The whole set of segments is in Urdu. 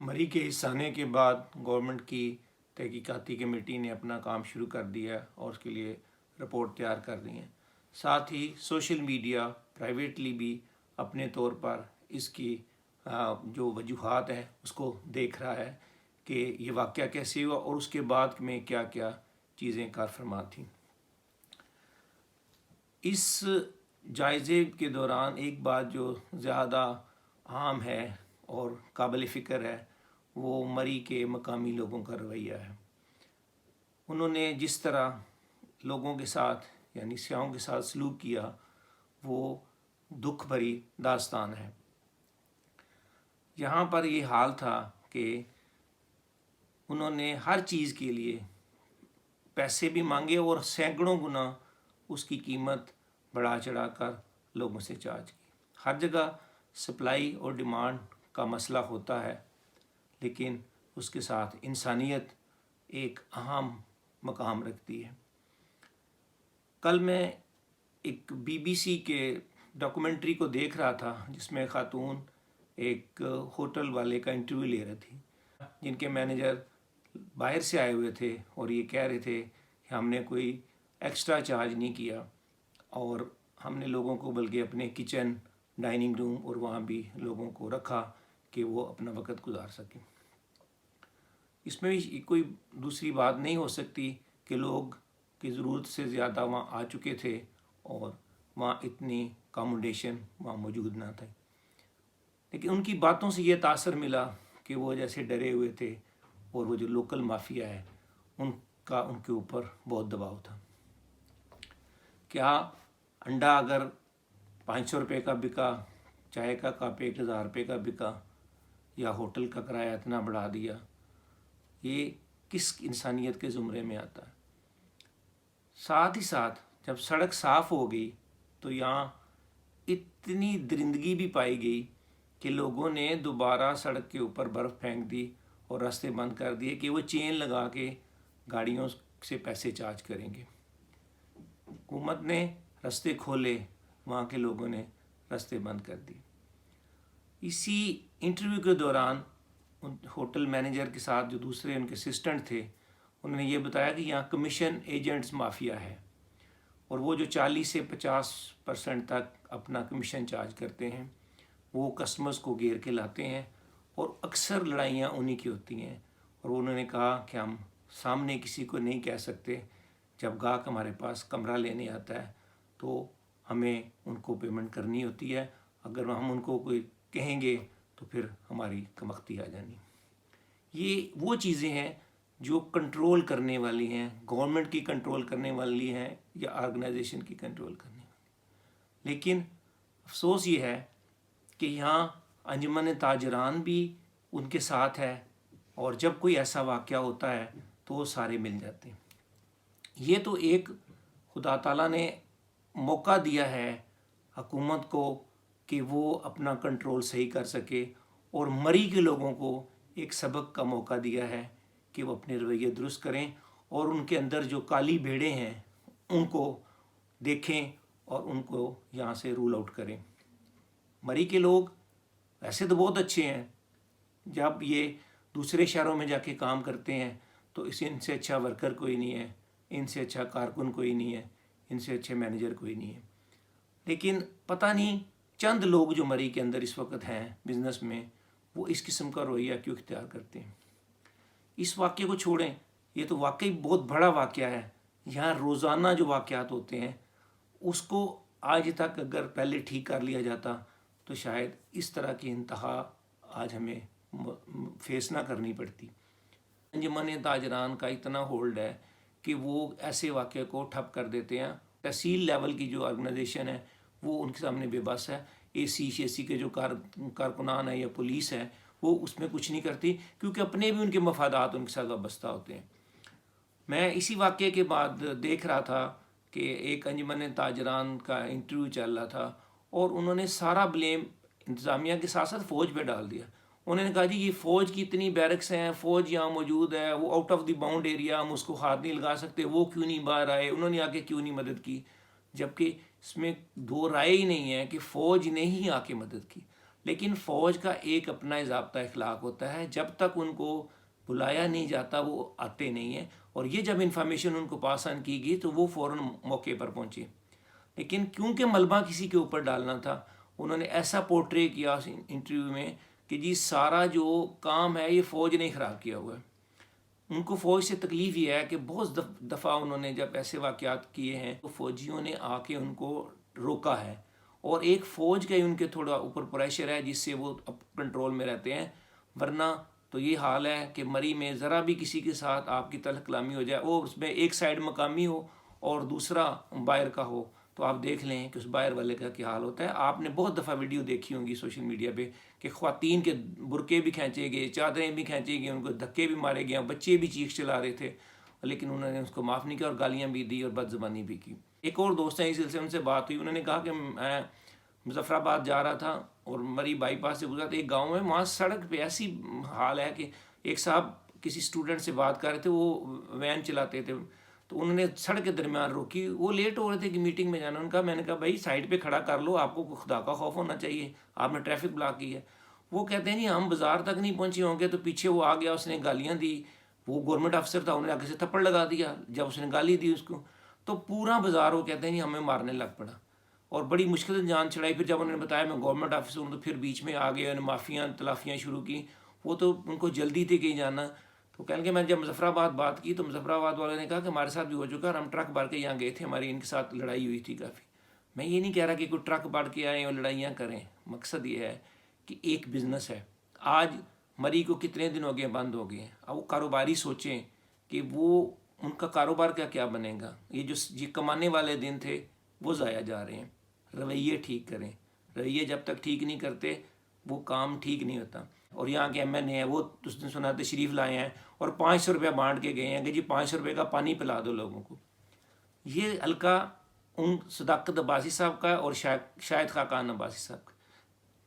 مری کے اس آنے کے بعد گورنمنٹ کی تحقیقاتی کمیٹی نے اپنا کام شروع کر دیا اور اس کے لیے رپورٹ تیار کر رہی ہیں. ساتھ ہی سوشل میڈیا پرائیویٹلی بھی اپنے طور پر اس کی جو وجوہات ہیں اس کو دیکھ رہا ہے کہ یہ واقعہ کیسے ہوا اور اس کے بعد میں کیا کیا چیزیں کار فرما تھیں. اس جائزے کے دوران ایک بات جو زیادہ عام ہے اور قابل فکر ہے وہ مری کے مقامی لوگوں کا رویہ ہے. انہوں نے جس طرح لوگوں کے ساتھ یعنی سیاحوں کے ساتھ سلوک کیا وہ دکھ بھری داستان ہے. یہاں پر یہ حال تھا کہ انہوں نے ہر چیز کے لیے پیسے بھی مانگے اور سینکڑوں گنا اس کی قیمت بڑھا چڑھا کر لوگوں سے چارج کی. ہر جگہ سپلائی اور ڈیمانڈ کا مسئلہ ہوتا ہے لیکن اس کے ساتھ انسانیت ایک اہم مقام رکھتی ہے. کل میں ایک BBC کے ڈاکومنٹری کو دیکھ رہا تھا جس میں خاتون ایک ہوٹل والے کا انٹرویو لے رہی تھی جن کے مینیجر باہر سے آئے ہوئے تھے اور یہ کہہ رہے تھے کہ ہم نے کوئی ایکسٹرا چارج نہیں کیا اور ہم نے لوگوں کو بلکہ اپنے کچن ڈائننگ روم اور وہاں بھی لوگوں کو رکھا کہ وہ اپنا وقت گزار سکیں. اس میں بھی کوئی دوسری بات نہیں ہو سکتی کہ لوگ کی ضرورت سے زیادہ وہاں آ چکے تھے اور وہاں اتنی اکاموڈیشن وہاں موجود نہ تھے. لیکن ان کی باتوں سے یہ تاثر ملا کہ وہ جیسے ڈرے ہوئے تھے اور وہ جو لوکل مافیا ہے ان کے اوپر بہت دباؤ تھا. کیا انڈا اگر 500 روپے کا بکا، چائے کا کپ 1000 روپے کا بکا یا ہوٹل کا کرایہ اتنا بڑھا دیا، یہ کس انسانیت کے زمرے میں آتا ہے؟ ساتھ ہی ساتھ جب سڑک صاف ہو گئی تو یہاں اتنی درندگی بھی پائی گئی کہ لوگوں نے دوبارہ سڑک کے اوپر برف پھینک دی اور راستے بند کر دیے کہ وہ چین لگا کے گاڑیوں سے پیسے چارج کریں گے. حکومت نے راستے کھولے، وہاں کے لوگوں نے راستے بند کر دیے. اسی انٹرویو کے دوران ہوٹل مینیجر کے ساتھ جو دوسرے ان کے اسسٹنٹ تھے انہوں نے یہ بتایا کہ یہاں کمیشن ایجنٹس مافیا ہے اور وہ جو 40 سے 50% تک اپنا کمیشن چارج کرتے ہیں وہ کسٹمرز کو گھیر کے لاتے ہیں اور اکثر لڑائیاں انہی کی ہوتی ہیں. اور انہوں نے کہا کہ ہم سامنے کسی کو نہیں کہہ سکتے، جب گاہک ہمارے پاس کمرہ لینے آتا ہے تو ہمیں ان کو پیمنٹ کرنی ہوتی ہے، اگر ہم ان کو کوئی کہیں گے تو پھر ہماری کمختی آ جانی. یہ وہ چیزیں ہیں جو کنٹرول کرنے والی ہیں، گورنمنٹ کی کنٹرول کرنے والی ہیں یا آرگنائزیشن کی کنٹرول کرنے والی. لیکن افسوس یہ ہے کہ یہاں انجمن تاجران بھی ان کے ساتھ ہے اور جب کوئی ایسا واقعہ ہوتا ہے تو وہ سارے مل جاتے ہیں. یہ تو ایک خدا تعالیٰ نے موقع دیا ہے حکومت کو کہ وہ اپنا کنٹرول صحیح کر سکے اور مری کے لوگوں کو ایک سبق کا موقع دیا ہے کہ وہ اپنے رویے درست کریں اور ان کے اندر جو کالی بھیڑیں ہیں ان کو دیکھیں اور ان کو یہاں سے رول آؤٹ کریں. مری کے لوگ ایسے تو بہت اچھے ہیں، جب یہ دوسرے شہروں میں جا کے کام کرتے ہیں تو ان سے اچھا ورکر کوئی نہیں ہے، ان سے اچھا کارکن کوئی نہیں ہے، ان سے اچھے مینیجر کوئی نہیں ہے. لیکن پتہ نہیں چند لوگ جو مری کے اندر اس وقت ہیں بزنس میں وہ اس قسم کا رویہ کیوں اختیار کرتے ہیں. اس واقعے کو چھوڑیں، یہ تو واقعی بہت بڑا واقعہ ہے. یہاں روزانہ جو واقعات ہوتے ہیں اس کو آج تک اگر پہلے ٹھیک کر لیا جاتا تو شاید اس طرح کی انتہا آج ہمیں فیس نہ کرنی پڑتی. انجمن تاجران کا اتنا ہولڈ ہے کہ وہ ایسے واقعے کو ٹھپ کر دیتے ہیں. تحصیل لیول کی جو آرگنائزیشن ہے وہ ان کے سامنے بے بس ہے. AC کے جو کارکنان ہیں یا پولیس ہے وہ اس میں کچھ نہیں کرتی کیونکہ اپنے بھی ان کے مفادات ان کے ساتھ وابستہ ہوتے ہیں. میں اسی واقعے کے بعد دیکھ رہا تھا کہ ایک انجمن تاجران کا انٹرویو چل رہا تھا اور انہوں نے سارا بلیم انتظامیہ کے ساتھ ساتھ فوج پہ ڈال دیا. انہوں نے کہا جی یہ فوج کی اتنی بیرکس ہیں، فوج یہاں موجود ہے، وہ out of the bound area, ہم اس کو ہاتھ نہیں لگا سکتے، وہ کیوں نہیں باہر آئے، انہوں نے آ کے کیوں نہیں مدد کی. جبکہ اس میں دو رائے ہی نہیں ہے کہ فوج نے ہی آ کے مدد کی. لیکن فوج کا ایک اپنا ضابطہ اخلاق ہوتا ہے، جب تک ان کو بلایا نہیں جاتا وہ آتے نہیں ہیں، اور یہ جب انفارمیشن ان کو پاس آن کی گئی تو وہ فوراً موقع پر پہنچے. لیکن کیونکہ ملبہ کسی کے اوپر ڈالنا تھا، انہوں نے ایسا پورٹرے کیا اس انٹرویو میں کہ جی سارا جو کام ہے یہ فوج نے خراب کیا ہوا ہے. ان کو فوج سے تکلیف یہ ہے کہ بہت دفعہ انہوں نے جب ایسے واقعات کیے ہیں تو فوجیوں نے آ کے ان کو روکا ہے، اور ایک فوج کا ہی ان کے تھوڑا اوپر پریشر ہے جس سے وہ کنٹرول میں رہتے ہیں. ورنہ تو یہ حال ہے کہ مری میں ذرا بھی کسی کے ساتھ آپ کی تلخ کلامی ہو جائے، وہ اس میں ایک سائڈ مقامی ہو اور دوسرا باہر کا ہو، تو آپ دیکھ لیں کہ اس باہر والے کا کیا حال ہوتا ہے. آپ نے بہت دفعہ ویڈیو دیکھی ہوں گی سوشل میڈیا پہ کہ خواتین کے برقعے بھی کھینچے گئے، چادریں بھی کھینچی گئی، ان کو دھکے بھی مارے گئے، بچے بھی چیخ چلا رہے تھے، لیکن انہوں نے اس کو معاف نہیں کیا اور گالیاں بھی دی اور بد زبانی بھی کی. ایک اور دوست ہیں اس سلسلے ان سے بات ہوئی، انہوں نے کہا کہ میں مظفر آباد جا رہا تھا اور مری بائی پاس سے گزرا تھا ایک گاؤں میں، وہاں سڑک پہ ایسی حال ہے کہ ایک صاحب کسی اسٹوڈنٹ سے بات کر رہے تھے، وہ وین چلاتے تھے، تو انہوں نے سڑک کے درمیان روکی، وہ لیٹ ہو رہے تھے کہ میٹنگ میں جانا. ان کا میں نے کہا بھائی سائڈ پہ کھڑا کر لو، آپ کو خدا کا خوف ہونا چاہیے، آپ نے ٹریفک بلاک کی ہے. وہ کہتے ہیں جی ہم بازار تک نہیں پہنچے ہوں گے تو پیچھے وہ آ گیا، اس نے گالیاں دی، وہ گورنمنٹ افسر تھا، انہوں نے آگے سے تھپڑ لگا دیا جب اس نے گالی دی اس کو، تو پورا بازار وہ کہتے ہیں جی ہمیں مارنے لگ پڑا اور بڑی مشکل سے جان چھڑائی. پھر جب انہوں نے بتایا میں گورنمنٹ آفیسر ہوں تو پھر بیچ میں آ گئے، انہوں نے معافیاں تلافیاں شروع کی. وہ تو ان کو جلدی تھی کہیں جانا، تو کہنے کہ میں جب مظفر آباد بات کی تو مظفر آباد والے نے کہا کہ ہمارے ساتھ بھی ہو چکا اور ہم ٹرک بھر کے یہاں گئے تھے، ہماری ان کے ساتھ لڑائی ہوئی تھی کافی. میں یہ نہیں کہہ رہا کہ کوئی ٹرک بھر کے آئیں اور لڑائیاں کریں، مقصد یہ ہے کہ ایک بزنس ہے. آج مری کو کتنے دن ہو گئے بند ہو گئے ہیں، اب وہ کاروباری سوچیں کہ وہ ان کا کاروبار کا کیا بنے گا. یہ جو یہ کمانے والے دن تھے وہ ضائع جا رہے ہیں. رویے ٹھیک کریں، رویے جب تک ٹھیک نہیں کرتے وہ کام ٹھیک نہیں ہوتا. اور یہاں کے ایم این اے ہیں، وہ اس دن سنا تشریف لائے ہیں اور 500 روپیہ بانٹ کے گئے ہیں کہ جی 500 روپے کا پانی پلا دو لوگوں کو. یہ حلقہ ان صداقت عباسی صاحب کا اور شاہد خاقان عباسی صاحب کا،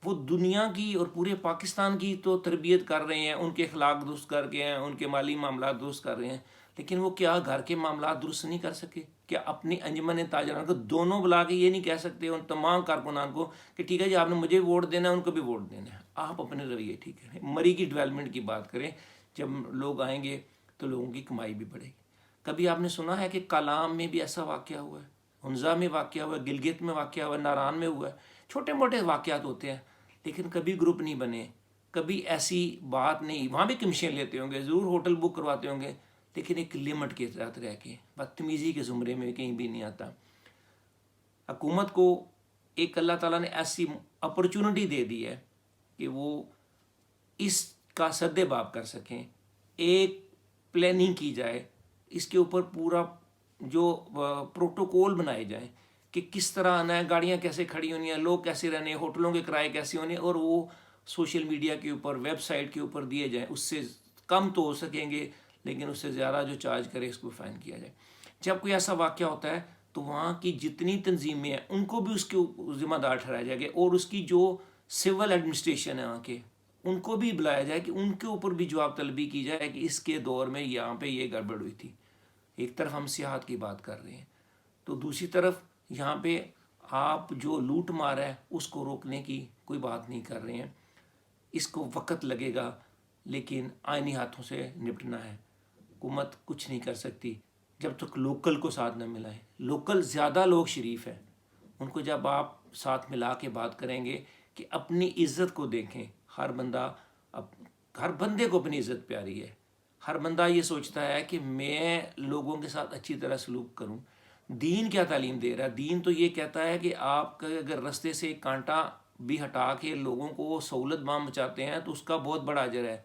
وہ دنیا کی اور پورے پاکستان کی تو تربیت کر رہے ہیں، ان کے اخلاق درست کر کے ہیں، ان کے مالی معاملات درست کر رہے ہیں، لیکن وہ کیا گھر کے معاملات درست نہیں کر سکے؟ کیا اپنی انجمن تاجران کو دونوں بلا کے یہ نہیں کہہ سکتے ان تمام کارکنان کو کہ ٹھیک ہے جی آپ نے مجھے ووٹ دینا ہے، ان کو بھی ووٹ دینا ہے، آپ اپنے رویے ٹھیک کریں، مری کی ڈیولپمنٹ کی بات کریں. جب لوگ آئیں گے تو لوگوں کی کمائی بھی بڑھے گی. کبھی آپ نے سنا ہے کہ کلام میں بھی ایسا واقعہ ہوا ہے، ہنزا میں واقعہ ہوا ہے، گلگت میں واقعہ ہوا ہے، ناران میں ہوا ہے. چھوٹے موٹے واقعات ہوتے ہیں لیکن کبھی گروپ نہیں بنے، کبھی ایسی بات نہیں. وہاں بھی کمیشن لیتے ہوں گے، ضرور ہوٹل بک کرواتے ہوں گے، لیکن ایک لمٹ کے تحت رہ کے، بدتمیزی کے زمرے میں کہیں بھی نہیں آتا. حکومت کو ایک اللہ تعالیٰ نے ایسی اپرچونٹی دے دی ہے کہ وہ اس کا سد باب کر سکیں، ایک پلاننگ کی جائے، اس کے اوپر پورا جو پروٹوکول بنائے جائیں کہ کس طرح آنا ہے، گاڑیاں کیسے کھڑی ہونی ہیں، لوگ کیسے رہنے ہیں، ہوٹلوں کے کرائے کیسے ہونے، اور وہ سوشل میڈیا کے اوپر ویب سائٹ کے اوپر دیے جائیں. اس سے کم تو ہو سکیں گے لیکن اس سے زیادہ جو چارج کرے اس کو فائن کیا جائے. جب کوئی ایسا واقعہ ہوتا ہے تو وہاں کی جتنی تنظیمیں ہیں ان کو بھی اس کے ذمہ دار ٹھہرایا جائے گا، اور اس کی جو سول ایڈمنسٹریشن ہے وہاں کے ان کو بھی بلایا جائے کہ ان کے اوپر بھی جواب طلبی کی جائے کہ اس کے دور میں یہاں پہ یہ گڑبڑ ہوئی تھی. ایک طرف ہم سیاحت کی بات کر رہے ہیں تو دوسری طرف یہاں پہ آپ جو لوٹ مار ہے اس کو روکنے کی کوئی بات نہیں کر رہے ہیں. اس کو وقت لگے گا لیکن آئینی ہاتھوں سے نپٹنا ہے. حکومت کچھ نہیں کر سکتی جب تک لوکل کو ساتھ نہ ملائیں. لوکل زیادہ لوگ شریف ہیں، ان کو جب آپ ساتھ ملا کے بات کریں گے کہ اپنی عزت کو دیکھیں. ہر بندے کو اپنی عزت پیاری ہے، ہر بندہ یہ سوچتا ہے کہ میں لوگوں کے ساتھ اچھی طرح سلوک کروں. دین کیا تعلیم دے رہا ہے؟ دین تو یہ کہتا ہے کہ آپ کا اگر رستے سے کانٹا بھی ہٹا کے لوگوں کو سہولت بام بچاتے ہیں تو اس کا بہت بڑا اجر ہے.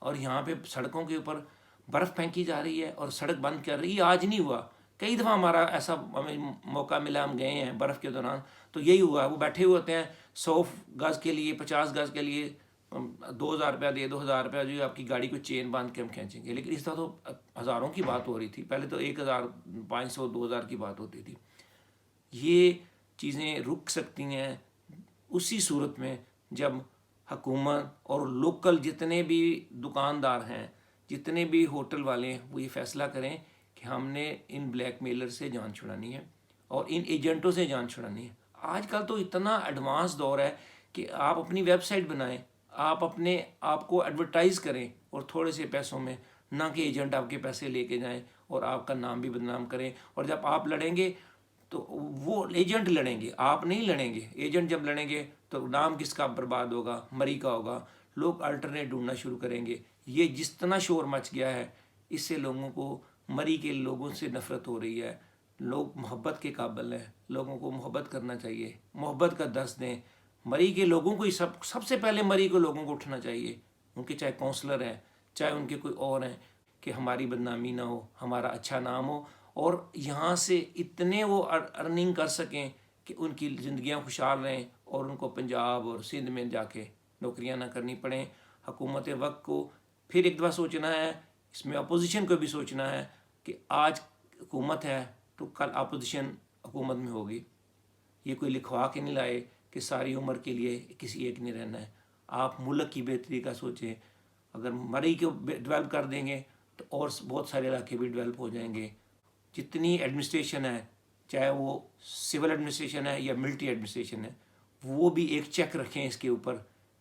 اور یہاں پہ سڑکوں کے اوپر برف پھینکی جا رہی ہے اور سڑک بند کر رہی ہے. آج نہیں ہوا، کئی دفعہ ہمارا ایسا ہمیں موقع ملا، ہم گئے ہیں برف کے دوران تو یہی ہوا. وہ بیٹھے ہوئے ہوتے ہیں 100 گز کے لیے، 50 گز کے لیے 2000 روپیہ دے 2000 روپیہ جو آپ کی گاڑی کو چین باندھ کے ہم کھینچیں گے. لیکن اس طرح تو ہزاروں کی بات ہو رہی تھی، پہلے تو 1500 2000 کی بات ہوتی تھی. یہ چیزیں رک سکتی ہیں اسی صورت میں جب حکومت اور لوکل جتنے بھی دکاندار ہیں، جتنے بھی ہوٹل والے ہیں، وہ یہ فیصلہ کریں کہ ہم نے ان بلیک میلر سے جان چھڑانی ہے اور ان ایجنٹوں سے جان چھڑانی ہے. آج کل تو اتنا ایڈوانس دور ہے کہ آپ اپنی ویب سائٹ بنائیں, آپ اپنے آپ کو ایڈورٹائز کریں, اور تھوڑے سے پیسوں میں, نہ کہ ایجنٹ آپ کے پیسے لے کے جائیں اور آپ کا نام بھی بدنام کریں. اور جب آپ لڑیں گے تو وہ ایجنٹ لڑیں گے, آپ نہیں لڑیں گے. ایجنٹ جب لڑیں گے تو نام کس کا برباد ہوگا؟ مری کا ہوگا. لوگ الٹرنیٹ ڈھونڈنا شروع کریں گے. یہ جس طرح شور مچ گیا ہے, اس سے لوگوں کو, مری کے لوگوں سے نفرت ہو رہی ہے. لوگ محبت کے قابل ہیں, لوگوں کو محبت کرنا چاہیے, محبت کا درس دیں. مری کے لوگوں کو ہی سب سے پہلے مری کے لوگوں کو اٹھنا چاہیے, ان کے چاہے کونسلر ہیں, چاہے ان کے کوئی اور ہیں, کہ ہماری بدنامی نہ ہو, ہمارا اچھا نام ہو, اور یہاں سے اتنے وہ ارننگ کر سکیں کہ ان کی زندگیاں خوشحال رہیں, اور ان کو پنجاب اور سندھ میں جا کے نوکریاں نہ کرنی پڑیں. حکومت وقت کو پھر ایک دفعہ سوچنا ہے, اس میں اپوزیشن کو بھی سوچنا ہے کہ آج حکومت ہے تو کل اپوزیشن حکومت میں ہوگی. یہ کوئی لکھوا کے نہیں لائے کہ ساری عمر کے لیے کسی ایک نے رہنا ہے. آپ ملک کی بہتری کا سوچیں. اگر مری کو ڈیولپ کر دیں گے تو اور بہت سارے علاقے بھی ڈیولپ ہو جائیں گے. جتنی ایڈمنسٹریشن ہے, چاہے وہ سول ایڈمنسٹریشن ہے یا ملٹری ایڈمنسٹریشن ہے, وہ بھی ایک چیک رکھیں اس کے اوپر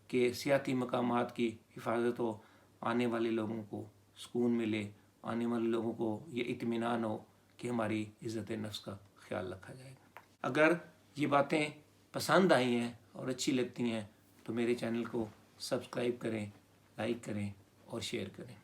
کہ سیاحتی مقامات کی حفاظت ہو, آنے والے لوگوں کو سکون ملے, آنے والے لوگوں کو یہ اطمینان ہو کہ ہماری عزت نفس کا خیال رکھا جائے گا. اگر یہ باتیں پسند آئی ہیں اور اچھی لگتی ہیں تو میرے چینل کو سبسکرائب کریں, لائک کریں اور شیئر کریں.